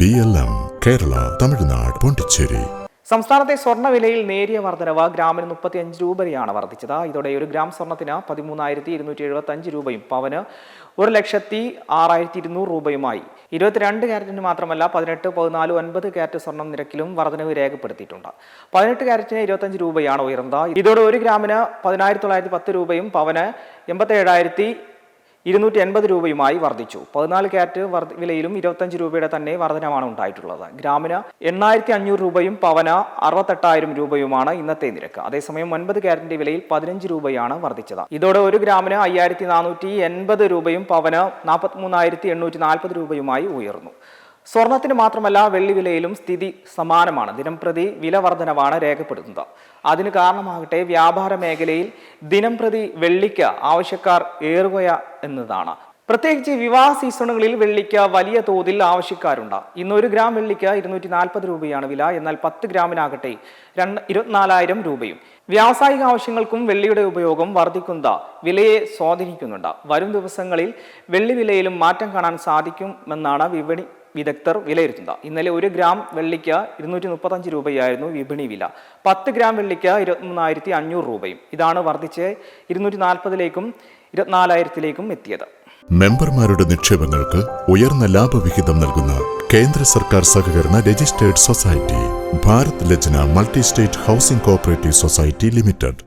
BLM Kerala, Tamil Nadu, Pondicherry. സംസ്ഥാനത്തെ സ്വർണ്ണവിലയിൽ നേരിയ വർധനവ് ഗ്രാമിന് 35 രൂപയാണ് വർദ്ധിച്ചത്. ഇതോടെ ഒരു ഗ്രാം സ്വർണ്ണത്തിന് 13,275 രൂപയും പവന് 1,06,200 രൂപയുമായി. 22 ക്യാരറ്റിന് മാത്രമല്ല 18, 14, 9 ക്യാരറ്റ് സ്വർണ്ണം നിരക്കിലും വർധനവ് രേഖപ്പെടുത്തിയിട്ടുണ്ട്. 18 ക്യാരറ്റിന് 25 രൂപയാണ് ഉയർന്നത്. ഇതോടെ ഒരു ഗ്രാമിന് 10,910 രൂപയും പവന് 87,280 രൂപയുമായി വർദ്ധിച്ചു. 14 ക്യാരറ്റ് വിലയിലും 25 രൂപയുടെ തന്നെ വർധനമാണ് ഉണ്ടായിട്ടുള്ളത്. ഗ്രാമിന് 8,500 രൂപയും പവന് 68,000 രൂപയുമാണ് ഇന്നത്തെ നിരക്ക്. അതേസമയം 9 ക്യാരറ്റിന്റെ വിലയിൽ 15 രൂപയാണ് വർദ്ധിച്ചത്. ഇതോടെ ഒരു ഗ്രാമിന് 5,480 രൂപയും പവന് 43,840 രൂപയുമായി ഉയർന്നു. സ്വർണത്തിന് മാത്രമല്ല വെള്ളി വിലയിലും സ്ഥിതി സമാനമാണ്. ദിനംപ്രതി വില വർധനവാണ് രേഖപ്പെടുത്തുന്നത്. അതിന് കാരണമാകട്ടെ വ്യാപാര മേഖലയിൽ ദിനംപ്രതി വെള്ളിക്ക് ആവശ്യക്കാർ ഏറുക എന്നതാണ്. പ്രത്യേകിച്ച് വിവാഹ സീസണുകളിൽ വെള്ളിക്ക് വലിയ തോതിൽ ആവശ്യക്കാരുണ്ട്. ഇന്ന് 1 ഗ്രാം വെള്ളിക്ക് 240 രൂപയാണ് വില. എന്നാൽ 10 ഗ്രാമിനാകട്ടെ 24,000 രൂപയും. വ്യാവസായിക ആവശ്യങ്ങൾക്കും വെള്ളിയുടെ ഉപയോഗം വർദ്ധിക്കുന്നത് വിലയെ സ്വാധീനിക്കുന്നുണ്ട്. വരും ദിവസങ്ങളിൽ വെള്ളി വിലയിലും മാറ്റം കാണാൻ സാധിക്കുമെന്നാണ് വിപണി വിദഗ്ധർ വിലയിരുത്തുന്നത്. ഇന്നലെ 1 ഗ്രാം വെള്ളിക്ക് 235 രൂപയായിരുന്നു വിപണി വില. 10 ഗ്രാം വെള്ളിക്ക് 23,500 രൂപയും. ഇതാണ് വർദ്ധിച്ച് 240ലേക്കും 24,000ലേക്കും എത്തിയത്. മെമ്പർമാരുടെ നിക്ഷേപങ്ങൾക്ക് ഉയർന്ന ലാഭവിഹിതം നൽകുന്ന കേന്ദ്ര സർക്കാർ സഹകരണ registered society Bharat Lajna multi state housing cooperative society limited.